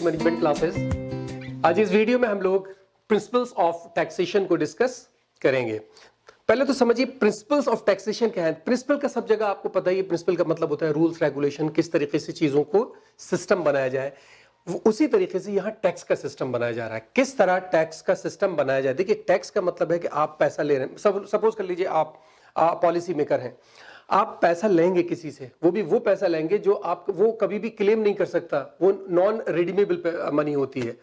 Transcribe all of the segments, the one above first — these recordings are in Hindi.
The management classes. आज इस वीडियो में हम लोग प्रिंसिपल्स ऑफ टैक्सेशन को डिस्कस करेंगे। पहले तो समझिए प्रिंसिपल्स ऑफ टैक्सेशन क्या है। प्रिंसिपल का सब जगह आपको पता ही है, प्रिंसिपल का मतलब होता है रूल्स रेगुलेशन, किस तरीके से चीजों को सिस्टम बनाया जाए। उसी तरीके से यहाँ टैक्स का सिस्टम बनाया जा रहा है। किस तरह टैक्स का सिस्टम बनाया जाए? देखिए, टैक्स का मतलब है कि आप पैसा ले रहे हैं। सपोज कर लीजिए आप पॉलिसी मेकर हैं, आप पैसा लेंगे किसी से, वो भी वो पैसा लेंगे जो आप वो कभी भी क्लेम नहीं कर सकता, वो नॉन रिडीमेबल मनी होती है।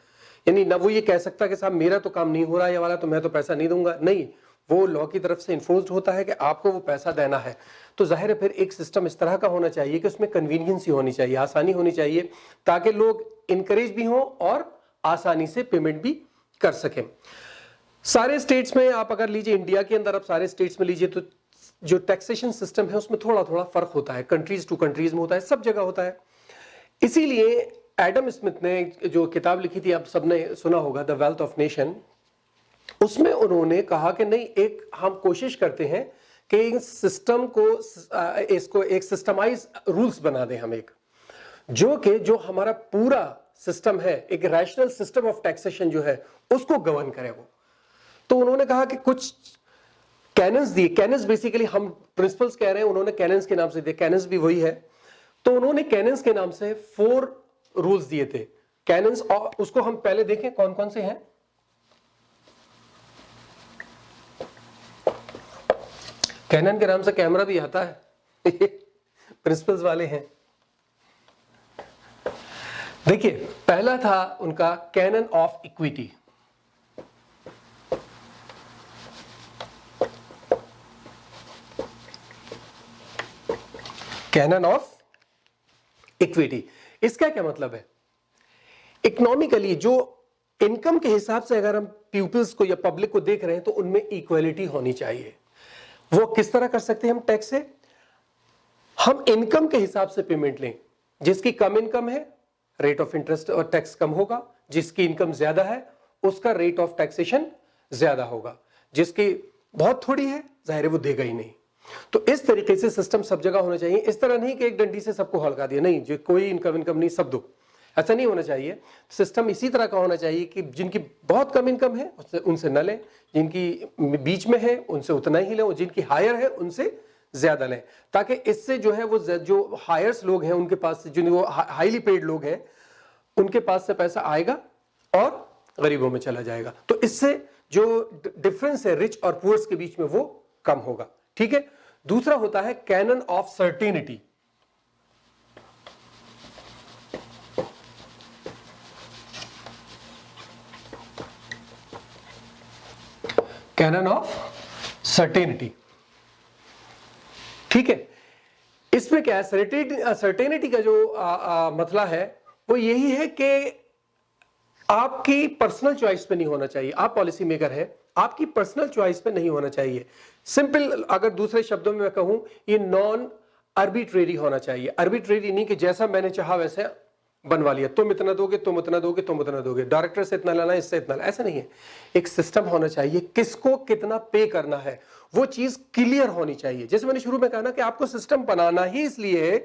यानी ना वो ये कह सकता कि साहब मेरा तो काम नहीं हो रहा है ये वाला, तो मैं तो पैसा नहीं दूंगा। नहीं, वो लॉ की तरफ से इन्फोर्स्ड होता है कि आपको वो पैसा देना है। तो जाहिर है फिर एक सिस्टम इस तरह का होना चाहिए कि उसमें कन्वीनियंस ही होनी चाहिए, आसानी होनी चाहिए, ताकि लोग इनकरेज भी हों और आसानी से पेमेंट भी कर सकें। सारे स्टेट्स में आप अगर लीजिए, इंडिया के अंदर आप सारे स्टेट्स में लीजिए, तो जो टैक्सेशन सिस्टम है उसमें थोड़ा थोड़ा फर्क होता है, कंट्रीज टू कंट्रीज में होता है, सब जगह होता है। इसीलिए एडम स्मिथ ने जो किताब लिखी थी, आप सबने सुना होगा, द वेल्थ ऑफ नेशन, उसमें उन्होंने कहा कि नहीं, एक हम कोशिश करते हैं कि इस सिस्टम को इसको एक सिस्टमाइज रूल्स बना दें हम, एक जो हमारा पूरा सिस्टम है, एक रैशनल सिस्टम ऑफ टैक्सेशन जो है उसको गवर्न करे वो। तो उन्होंने कहा कि कुछ कैनन्स दिए। कैनन्स बेसिकली हम प्रिंसिपल्स कह रहे हैं, उन्होंने कैनन्स के नाम से दिए, कैनन्स भी वही है। तो उन्होंने कैनन्स के नाम से 4 रूल्स दिए थे। कैनन्स, और उसको हम पहले देखें कौन कौन से हैं। कैनन के नाम से कैमरा भी आता है प्रिंसिपल्स वाले हैं। देखिए, पहला था उनका canon of equity. Canon of equity, इसका क्या मतलब है? इकोनॉमिकली जो इनकम के हिसाब से अगर हम पीपल्स को या पब्लिक को देख रहे हैं तो उनमें इक्वालिटी होनी चाहिए। वो किस तरह कर सकते हैं हम टैक्स से? हम इनकम के हिसाब से पेमेंट लें। जिसकी कम इनकम है, रेट ऑफ इंटरेस्ट और टैक्स कम होगा। जिसकी इनकम ज्यादा है, उसका रेट ऑफ टैक्सेशन ज्यादा होगा। जिसकी बहुत थोड़ी है, जाहिर है वो देगा ही नहीं। तो इस तरीके से सिस्टम सब जगह होना चाहिए। इस तरह नहीं कि एक डंडी से सबको हल्का दिया, नहीं, जो कोई इनकम नहीं सब दो, ऐसा नहीं होना चाहिए। सिस्टम इसी तरह का होना चाहिए कि जिनकी बहुत कम इनकम है उनसे न लें, जिनकी बीच में है उनसे उतना ही लें, और जिनकी हायर है उनसे ज्यादा लें, ताकि इससे जो है वो जो हायर्स लोग हैं उनके पास से, जो वो हाईली पेड लोग हैं, उनके पास से पैसा आएगा और गरीबों में चला जाएगा। तो इससे जो डिफरेंस है रिच और पुअर्स के बीच में वो कम होगा। ठीक है। दूसरा होता है canon of certainty. Canon of certainty, ठीक है। इसमें क्या है, सर्टेनिटी का जो मतलब है वो यही है कि आपकी पर्सनल चॉइस पे नहीं होना चाहिए। आप पॉलिसी मेकर है, आपकी पर्सनल चॉइस पे नहीं होना चाहिए। सिंपल, अगर दूसरे शब्दों में मैं कहूं, ये नॉन आर्बिट्रेरी होना चाहिए। आर्बिट्रेरी नहीं कि जैसा मैंने चाहा वैसे बनवा लिया, तुम इतना दोगे, तुम इतना दोगे, तुम इतना दोगे, डायरेक्टर से इतना लाना, इससे इतना, ऐसा नहीं है। एक सिस्टम होना चाहिए, किसको कितना पे करना है वो चीज क्लियर होनी चाहिए। जैसे मैंने शुरू में कहा ना कि आपको सिस्टम बनाना ही इसलिए है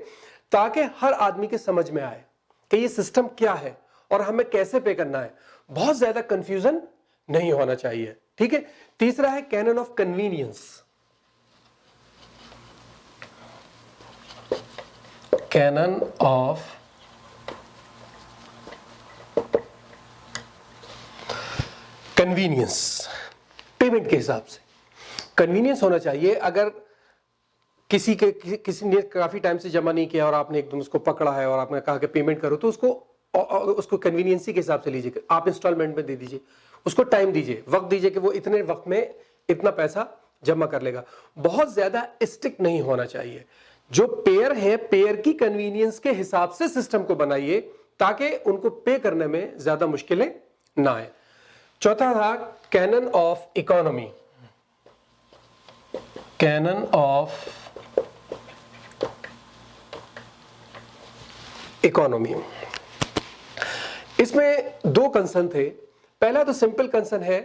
ताकि हर आदमी के समझ में आए कि ये सिस्टम क्या है और हमें कैसे पे करना है। बहुत ज्यादा कंफ्यूजन नहीं होना चाहिए। ठीक है। तीसरा है canon of convenience. Canon of convenience, payment के हिसाब से कन्वीनियंस होना चाहिए। अगर किसी ने काफी टाइम से जमा नहीं किया और आपने एकदम उसको पकड़ा है और आपने कहा कि पेमेंट करो, तो उसको कन्वीनियंसी के हिसाब से लीजिए। आप इंस्टॉलमेंट में दे दीजिए, उसको टाइम दीजिए, वक्त दीजिए कि वो इतने वक्त में इतना पैसा जमा कर लेगा। बहुत ज्यादा स्टिक नहीं होना चाहिए। जो पेयर है, पेयर की कन्वीनियंस के हिसाब से सिस्टम को बनाइए ताकि उनको पे करने में ज्यादा मुश्किलें ना आए। चौथा था canon of economy. Canon of economy, इसमें 2 कंसर्न थे। पहला तो सिंपल कंसर्न है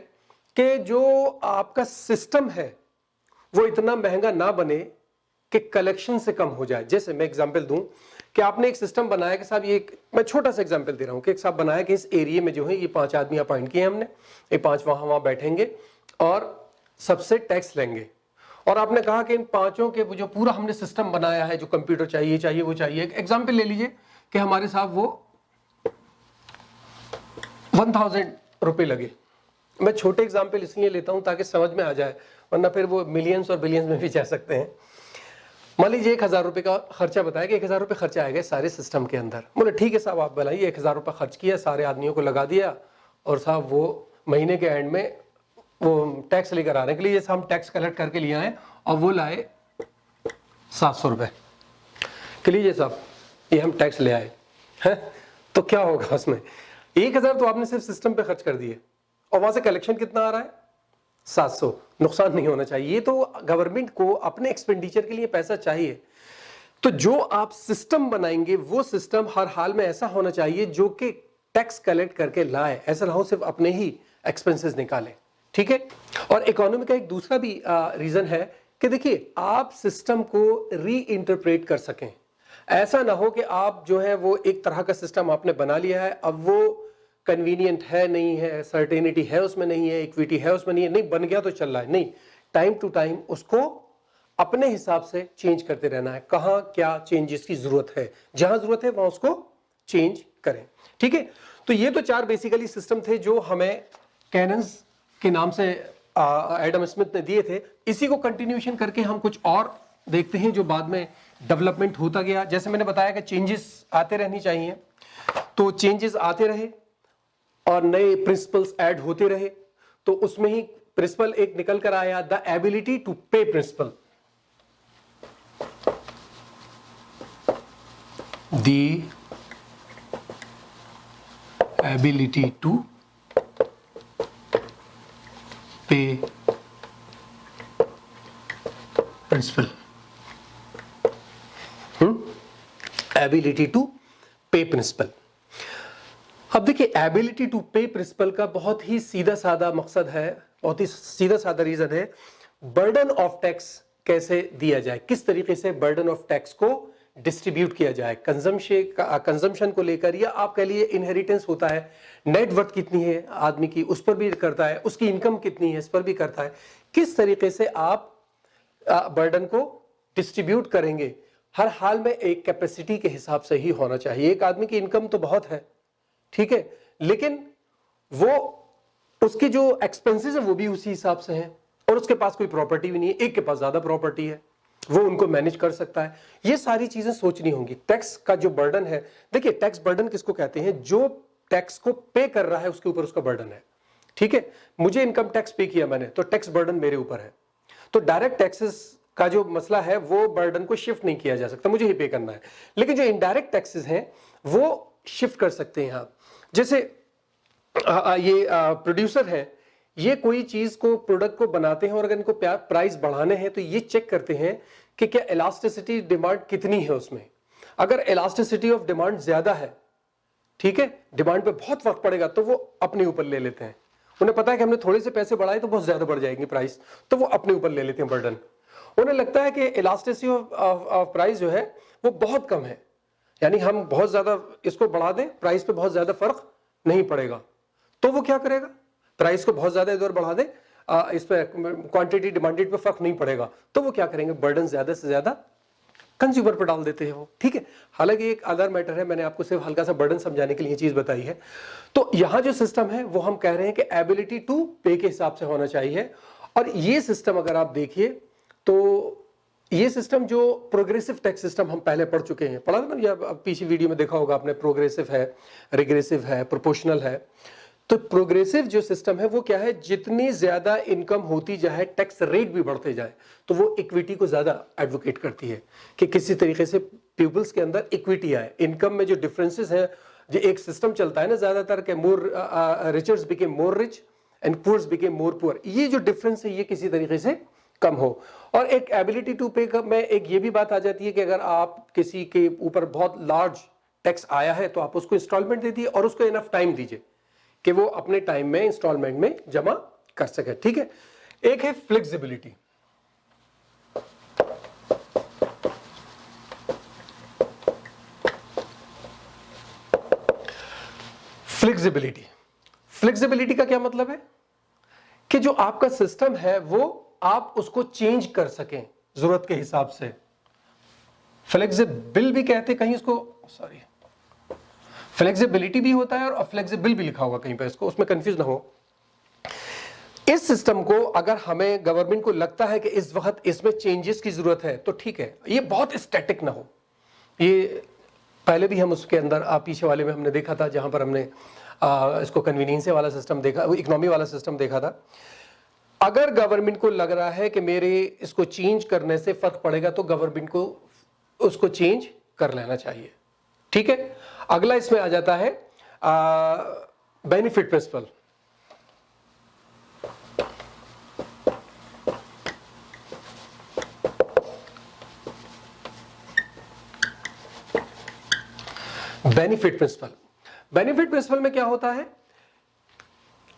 कि जो आपका सिस्टम है वो इतना महंगा ना बने कि कलेक्शन से कम हो जाए। जैसे मैं एग्जांपल दूं कि आपने एक सिस्टम बनाया कि साहब ये मैं छोटा सा एग्जांपल दे रहा हूँ कि एक साहब बनाया कि इस एरिया में जो है ये 5 आदमी अपॉइंट किए हमने, ये 5 वहां बैठेंगे और सबसे टैक्स लेंगे। और आपने कहा कि इन 5 के जो पूरा हमने सिस्टम बनाया है, जो कंप्यूटर चाहिए वो चाहिए। एग्जाम्पल ले लीजिए कि हमारे साहब वो 1000 रुपए लगे। मैं छोटे एग्जाम्पल इसलिए लेता हूं ताकि समझ में आ जाए, वरना फिर वो मिलियंस और बिलियंस में भी जा सकते हैं। मान लीजिए 1000 रुपए का खर्चा बताया कि 1000 रुपए खर्चा आएगा सारे सिस्टम के अंदर। बोले ठीक है साहब, आप बनाइए। 1000 रुपए खर्च किया, सारे आदमियों को लगा दिया, और साहब वो महीने के एंड में वो टैक्स लेकर आने के लिए, जैसे हम टैक्स कलेक्ट करके लिए आए और वो लाए 700 रुपए के लिए साहब, ये हम टैक्स ले आए हैं। तो क्या होगा उसमें? 1000 तो आपने सिर्फ सिस्टम पे खर्च कर दिए, और वहां से कलेक्शन कितना आ रहा है? 700। नुकसान नहीं होना चाहिए। ये तो गवर्नमेंट को अपने एक्सपेंडिचर के लिए पैसा चाहिए। तो जो आप सिस्टम बनाएंगे वो सिस्टम हर हाल में ऐसा होना चाहिए जो कि टैक्स कलेक्ट करके लाए, ऐसा ना हो सिर्फ अपने ही एक्सपेंसेस निकाले। ठीक है। और इकोनॉमी का एक दूसरा भी रीजन है कि देखिए, आप सिस्टम को री इंटरप्रेट कर सकें। ऐसा ना हो कि आप जो है वो एक तरह का सिस्टम आपने बना लिया है, अब वो कन्वीनियंट है नहीं है, सर्टेनिटी है उसमें नहीं है, इक्विटी है उसमें नहीं है, नहीं बन गया तो चल रहा है। नहीं, टाइम टू टाइम उसको अपने हिसाब से चेंज करते रहना है। कहां क्या चेंजेस की जरूरत है, जहां जरूरत है वहां उसको चेंज करें। ठीक है। तो ये तो 4 बेसिकली सिस्टम थे जो हमें कैनन्स के नाम से एडम स्मिथ ने दिए थे। इसी को कंटिन्यूएशन करके हम कुछ और देखते हैं जो बाद में डेवलपमेंट होता गया। जैसे मैंने बताया कि चेंजेस आते रहनी चाहिए, तो चेंजेस आते रहे और नए प्रिंसिपल्स ऐड होते रहे। तो उसमें ही प्रिंसिपल एक निकल कर आया, द एबिलिटी टू पे प्रिंसिपल। द एबिलिटी टू पे प्रिंसिपल। एबिलिटी टू पे प्रिंसिपल। अब देखिए, एबिलिटी टू पे प्रिंसिपल का बहुत ही सीधा साधा मकसद है, बहुत ही सीधा साधा रीजन है, बर्डन ऑफ टैक्स कैसे दिया जाए, किस तरीके से बर्डन ऑफ टैक्स को डिस्ट्रीब्यूट किया जाए। कंजम्पशन को लेकर, या आप कह लिए इनहेरिटेंस होता है, नेटवर्थ कितनी है आदमी की उस पर भी करता है, उसकी इनकम कितनी है इस पर भी करता है। किस तरीके से आप बर्डन को डिस्ट्रीब्यूट करेंगे, हर हाल में एक कैपेसिटी के हिसाब से ही होना चाहिए। एक आदमी की इनकम तो बहुत है, ठीक है, लेकिन वो उसके जो एक्सपेंसेस है वो भी उसी हिसाब से हैं, और उसके पास कोई प्रॉपर्टी भी नहीं है, एक के पास ज्यादा प्रॉपर्टी है, वो उनको मैनेज कर सकता है। ये सारी चीजें सोचनी होंगी। टैक्स का जो बर्डन है, देखिए टैक्स बर्डन किसको कहते हैं? जो टैक्स को पे कर रहा है उसके ऊपर उसका बर्डन है। ठीक है, मुझे इनकम टैक्स पे किया मैंने, तो टैक्स बर्डन मेरे ऊपर है। तो डायरेक्ट टैक्सेस का जो मसला है वो बर्डन को शिफ्ट नहीं किया जा सकता, मुझे ही पे करना है। लेकिन जो इनडायरेक्ट टैक्सेस हैं वो शिफ्ट कर सकते हैं आप। जैसे ये प्रोड्यूसर है, ये कोई चीज को, प्रोडक्ट को बनाते हैं, और अगर इनको प्राइस बढ़ाने हैं तो ये चेक करते हैं कि क्या इलास्टिसिटी डिमांड कितनी है उसमें। अगर इलास्टिसिटी ऑफ डिमांड ज्यादा है, ठीक है, डिमांड पे बहुत फर्क पड़ेगा, तो वो अपने ऊपर ले लेते हैं। उन्हें पता है कि हमने थोड़े से पैसे बढ़ाए तो बहुत ज्यादा बढ़ जाएंगे प्राइस, तो वो अपने ऊपर ले लेते हैं बर्डन। उन्हें लगता है कि इलास्टिसिटी ऑफ प्राइस जो है वो बहुत कम है, यानी हम बहुत ज्यादा इसको बढ़ा दें, प्राइस पे बहुत ज्यादा फर्क नहीं पड़ेगा, तो वो क्या करेगा? प्राइस को बहुत ज्यादा इधर बढ़ा दे, इस पे क्वांटिटी डिमांडेड पे फर्क नहीं पड़ेगा, तो वो क्या करेंगे? बर्डन ज्यादा से ज्यादा कंज्यूमर पर डाल देते हैं वो। ठीक है, हालांकि एक अदर मैटर है, मैंने आपको सिर्फ हल्का सा बर्डन समझाने के लिए चीज बताई है। तो यहां जो सिस्टम है वो हम कह रहे हैं कि एबिलिटी टू पे के हिसाब से होना चाहिए। और ये सिस्टम अगर आप देखिए तो ये सिस्टम जो प्रोग्रेसिव टैक्स सिस्टम हम पहले पढ़ चुके हैं, पढ़ा था ना, या पीछे वीडियो में देखा होगा आपने, प्रोग्रेसिव है, रिग्रेसिव है, प्रोपोर्शनल है। तो प्रोग्रेसिव जो सिस्टम है वो क्या है? जितनी ज्यादा इनकम होती जाए, टैक्स रेट भी बढ़ते जाए, तो वो इक्विटी को ज्यादा एडवोकेट करती है कि किसी तरीके से पीपल्स के अंदर इक्विटी आए। इनकम में जो डिफरेंसेस हैं, जो एक सिस्टम चलता है ना ज्यादातर के, more richers became more rich and poors became more poor, ये जो डिफरेंस है ये किसी तरीके से कम हो। और एक एबिलिटी टू पे में एक ये भी बात आ जाती है कि अगर आप किसी के ऊपर बहुत लार्ज टैक्स आया है तो आप उसको इंस्टॉलमेंट दे दीजिए और उसको इनफ टाइम दीजिए कि वो अपने टाइम में इंस्टॉलमेंट में जमा कर सके। ठीक है, एक है फ्लेक्सिबिलिटी। फ्लेक्सिबिलिटी। फ्लेक्सिबिलिटी का क्या मतलब है कि जो आपका सिस्टम है वो आप उसको चेंज कर सकें जरूरत के हिसाब से। फ्लेक्सिबल भी कहते कहीं इसको, सॉरी, फ्लेक्सिबिलिटी भी होता है और फ्लेक्सिबल भी लिखा होगा कहीं पर, इसको उसमें कंफ्यूज ना हो। इस सिस्टम को अगर हमें गवर्नमेंट को लगता है कि इस वक्त इसमें चेंजेस की जरूरत है तो ठीक है, ये बहुत स्टैटिक ना हो। ये पहले भी हम उसके अंदर पीछे वाले में हमने देखा था जहां पर हमने इसको कन्वीनियंस वाला सिस्टम देखा, इकोनॉमी वाला सिस्टम देखा था। अगर गवर्नमेंट को लग रहा है कि मेरे इसको चेंज करने से फर्क पड़ेगा तो गवर्नमेंट को उसको चेंज कर लेना चाहिए, ठीक है। अगला इसमें आ जाता है benefit principle. Benefit principle, benefit principle में क्या होता है,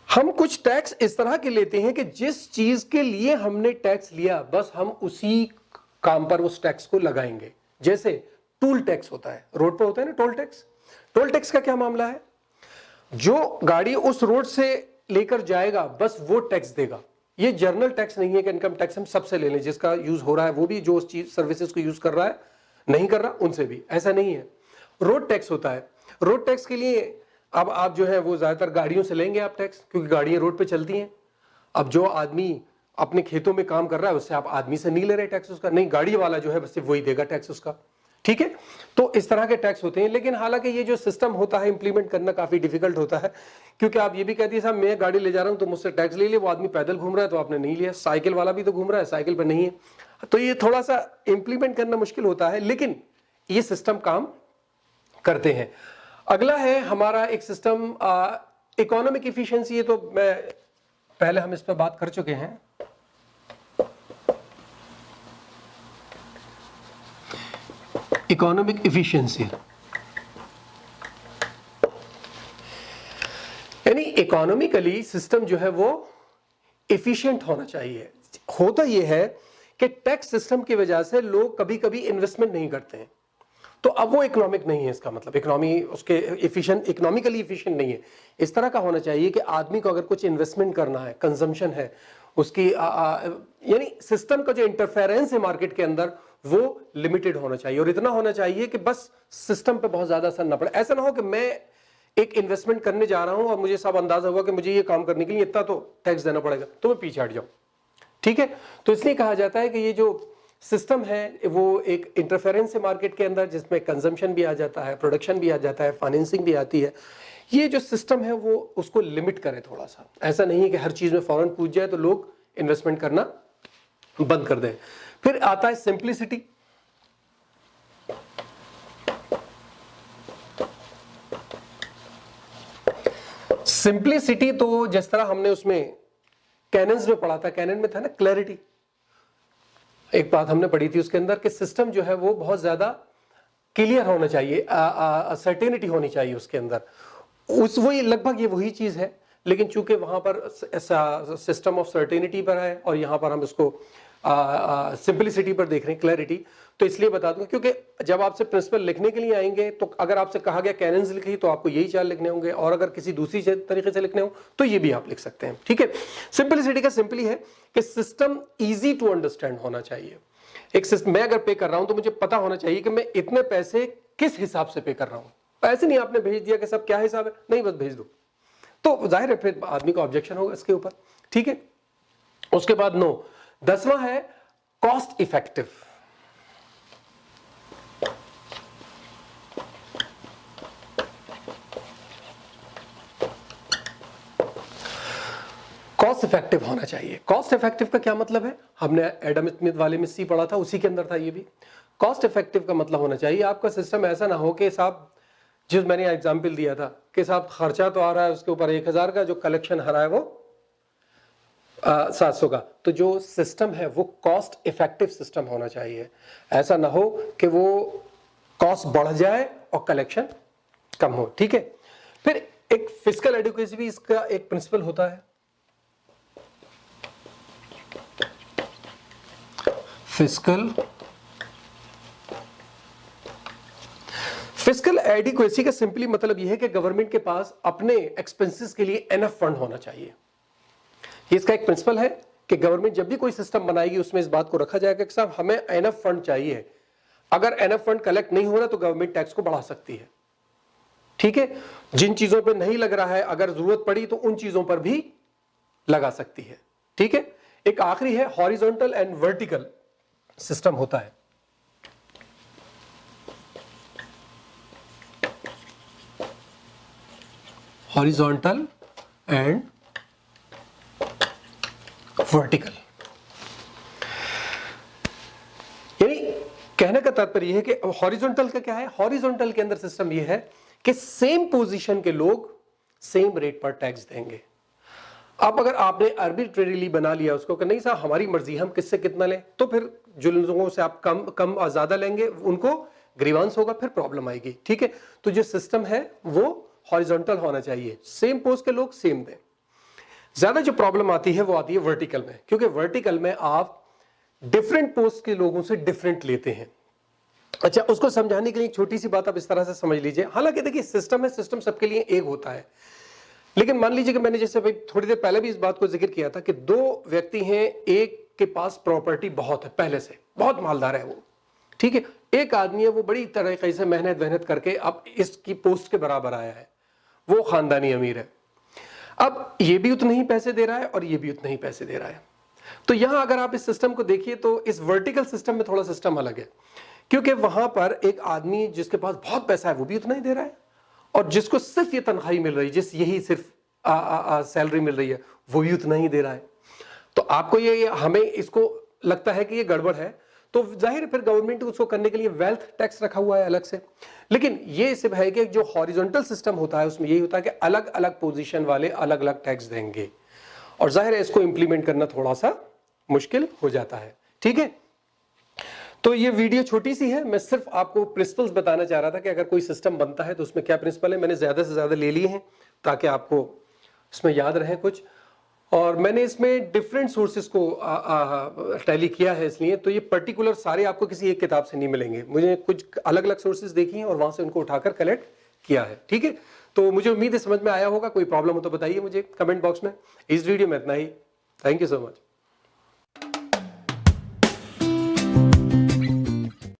हम कुछ टैक्स इस तरह के लेते हैं कि जिस चीज के लिए हमने टैक्स लिया बस हम उसी काम पर उस टैक्स को लगाएंगे। जैसे टूल टैक्स होता है, रोड पर होता है ना टोल टैक्स। टोल टैक्स का क्या मामला है, जो गाड़ी उस रोड से लेकर जाएगा बस वो टैक्स देगा। ये जर्नल टैक्स नहीं है कि इनकम टैक्स हम सबसे ले लें, जिसका यूज हो रहा है वो भी, जो उस चीज सर्विसेज को यूज कर रहा है नहीं कर रहा उनसे भी, ऐसा नहीं है। रोड टैक्स होता है, रोड टैक्स के लिए अब आप जो है वो ज्यादातर गाड़ियों से लेंगे आप टैक्स, क्योंकि गाड़ियां रोड पे चलती हैं। अब जो आदमी अपने खेतों में काम कर रहा है उससे आप आदमी से नहीं ले रहे टैक्स उसका, नहीं, गाड़ी वाला जो है बस सिर्फ वही देगा टैक्स उसका, ठीक है। तो इस तरह के टैक्स होते हैं। लेकिन हालांकि ये जो सिस्टम होता है इंप्लीमेंट करना काफी डिफिकल्ट होता है, क्योंकि आप ये भी कहती है साहब मैं गाड़ी ले जा रहा हूं तो मुझसे टैक्स ले लिया, वो आदमी पैदल घूम रहा है तो आपने नहीं लिया, साइकिल वाला भी तो घूम रहा है साइकिल पर नहीं है, तो ये थोड़ा सा इंप्लीमेंट करना मुश्किल होता है, लेकिन ये सिस्टम काम करते हैं। अगला है हमारा एक सिस्टम इकोनॉमिक इफिशिएंसी। ये तो मैं पहले हम इस पर बात कर चुके हैं। इकोनॉमिक इफिशिएंसी यानी इकोनॉमिकली सिस्टम जो है वो इफिशिएंट होना चाहिए। होता यह है कि टैक्स सिस्टम की वजह से लोग कभी कभी इन्वेस्टमेंट नहीं करते हैं, तो अब वो इकोनॉमिक नहीं है, इसका मतलब इकोनॉमी उसके इफिशिएंट, इकोनॉमिकली इफिशिएंट नहीं है। इस तरह का होना चाहिए कि आदमी को अगर कुछ इन्वेस्टमेंट करना है, कंजम्पशन है उसकी, यानी सिस्टम का जो इंटरफेरेंस है मार्केट के अंदर वो लिमिटेड होना चाहिए, और इतना होना चाहिए कि बस सिस्टम पे बहुत ज्यादा असर ना पड़े। ऐसा ना हो कि मैं एक इन्वेस्टमेंट करने जा रहा हूं और मुझे सब अंदाजा हुआ कि मुझे ये काम करने के लिए इतना तो टैक्स देना पड़ेगा, तो मैं पीछे हट जाऊं, ठीक है। तो इसलिए कहा जाता है कि ये जो सिस्टम है वो एक इंटरफेरेंस है मार्केट के अंदर, जिसमें कंजम्पशन भी आ जाता है, प्रोडक्शन भी आ जाता है, फाइनेंसिंग भी आती है। ये जो सिस्टम है वो उसको लिमिट करे थोड़ा सा। ऐसा नहीं है कि हर चीज में फौरन पूछ जाए तो लोग इन्वेस्टमेंट करना बंद कर दें। फिर आता है सिंप्लिसिटी। सिंप्लिसिटी तो जिस तरह हमने उसमें कैनन्स में पढ़ा था, कैनन में था ना क्लैरिटी, एक बात हमने पढ़ी थी उसके अंदर कि सिस्टम जो है वो बहुत ज्यादा क्लियर होना चाहिए, सर्टेनिटी होनी चाहिए उसके अंदर। उस वही लगभग ये वही चीज है, लेकिन चूंकि वहां पर सिस्टम ऑफ सर्टेनिटी पर है और यहां पर हम इसको सिंपलिसिटी पर देख रहे हैं, क्लैरिटी, तो इसलिए बता दूंगा क्योंकि जब आपसे प्रिंसिपल लिखने के लिए आएंगे तो अगर आपसे कहा गया कैनन्स लिखी तो आपको यही 4 लिखने होंगे, और अगर किसी दूसरी तरीके से लिखने हो तो ये भी आप लिख सकते हैं, ठीक है। सिंपलिसिटी का सिंपली है कि सिस्टम इजी टू अंडरस्टैंड होना चाहिए। एक सिस्टम मैं अगर पे कर रहा हूं तो मुझे पता होना चाहिए कि मैं इतने पैसे किस हिसाब से पे कर रहा हूं। ऐसे नहीं आपने भेज दिया कि सब क्या हिसाब है, नहीं बस भेज दो, तो जाहिर है फिर आदमी को ऑब्जेक्शन होगा इसके ऊपर, ठीक है। उसके बाद 10वां है कॉस्ट इफेक्टिव। कॉस्ट इफेक्टिव होना चाहिए। कॉस्ट इफेक्टिव का क्या मतलब है, हमने एडम स्मिथ वाले में सी पढ़ा था, उसी के अंदर था ये भी। कॉस्ट इफेक्टिव का मतलब होना चाहिए आपका सिस्टम ऐसा ना हो कि साहब, जिस मैंने एग्जांपल दिया था कि साहब खर्चा तो आ रहा है उसके ऊपर 1000 का, जो कलेक्शन आ रहा है वो 700 का, तो जो सिस्टम है वो कॉस्ट इफेक्टिव सिस्टम होना चाहिए। ऐसा ना हो कि वो कॉस्ट बढ़ जाए और कलेक्शन कम हो, ठीक है। फिर एक फिस्कल एडिक्वेसी भी इसका एक प्रिंसिपल होता है। फिस्कल एडिक्वेसी का सिंपली मतलब यह है कि गवर्नमेंट के पास अपने एक्सपेंसेस के लिए एनफ फंड होना चाहिए। ये इसका एक प्रिंसिपल है कि गवर्नमेंट जब भी कोई सिस्टम बनाएगी उसमें इस बात को रखा जाएगा कि साहब हमें एनफ फंड चाहिए, अगर एनफ फंड कलेक्ट नहीं हो रहा तो गवर्नमेंट टैक्स को बढ़ा सकती है। ठीक है, जिन चीजों पर नहीं लग रहा है अगर जरूरत पड़ी तो उन चीजों पर भी लगा सकती है। ठीक है, एक आखिरी है हॉरिजॉन्टल एंड वर्टिकल सिस्टम होता है। हॉरिजॉन्टल एंड वर्टिकल, यानी कहने का तात्पर्य यह है कि हॉरिजॉन्टल का क्या है, हॉरिजॉन्टल के अंदर सिस्टम यह है कि सेम पोजीशन के लोग सेम रेट पर टैक्स देंगे। अब अगर आपने आर्बिट्रेरीली बना लिया उसको कि नहीं साहब हमारी मर्जी हम किससे कितना लें, तो फिर जो लोगों से आप कम और ज्यादा लेंगे उनको ग्रीवांस होगा, फिर प्रॉब्लम आएगी। ठीक है, तो जो सिस्टम है वो हॉरिजॉन्टल होना चाहिए, सेम पोस्ट के लोग सेम दें। ज्यादा जो प्रॉब्लम आती है वो आती है वर्टिकल में, क्योंकि वर्टिकल में आप डिफरेंट पोस्ट के लोगों से डिफरेंट लेते हैं। अच्छा, उसको समझाने के लिए एक छोटी सी बात आप इस तरह से समझ लीजिए। हालांकि देखिए सिस्टम है, सिस्टम सबके लिए एक होता है, लेकिन मान लीजिए कि मैंने जैसे भाई थोड़ी देर पहले भी इस बात को जिक्र किया था कि दो व्यक्ति हैं, एक के पास प्रॉपर्टी बहुत है, पहले से बहुत मालदार है वो। ठीक है, एक आदमी है वो बड़ी तरीके से मेहनत करके अब इसकी पोस्ट के बराबर आया है, वो खानदानी अमीर है। अब ये भी उतने ही पैसे दे रहा है और ये भी उतने ही पैसे दे रहा है। तो यहां अगर आप इस सिस्टम को देखिए तो इस वर्टिकल सिस्टम में थोड़ा सिस्टम अलग है, क्योंकि वहां पर एक आदमी जिसके पास बहुत पैसा है वो भी उतना ही दे रहा है, और जिसको सिर्फ ये तनख्वाही मिल रही है, जिस यही सिर्फ सैलरी मिल रही है, वो भी उतना ही दे रहा है। तो आपको ये हमें इसको लगता है कि ये गड़बड़ है, तो जाहिर फिर गवर्नमेंट उसको करने के लिए वेल्थ टैक्स रखा हुआ है अलग से। लेकिन ये सिर्फ है कि जो हॉरिजॉन्टल सिस्टम होता है उसमें यही होता है कि अलग अलग पोजीशन वाले अलग अलग टैक्स देंगे, और जाहिर है इसको इंप्लीमेंट करना थोड़ा सा मुश्किल हो जाता है। ठीक है, तो ये वीडियो छोटी सी है, मैं सिर्फ आपको प्रिंसिपल्स बताना चाह रहा था कि अगर कोई सिस्टम बनता है तो उसमें क्या प्रिंसिपल है। मैंने ज्यादा से ज्यादा ले लिए हैं ताकि आपको इसमें याद रहे कुछ, और मैंने इसमें डिफरेंट सोर्सेज को टैली किया है, इसलिए तो ये पर्टिकुलर सारे आपको किसी एक किताब से नहीं मिलेंगे, मुझे कुछ अलग अलग सोर्सेज देखी हैं और वहां से उनको उठाकर कलेक्ट किया है। ठीक है, तो मुझे उम्मीद है समझ में आया होगा। कोई प्रॉब्लम हो तो बताइए मुझे कमेंट बॉक्स में। इस वीडियो में इतना ही, थैंक यू सो मच।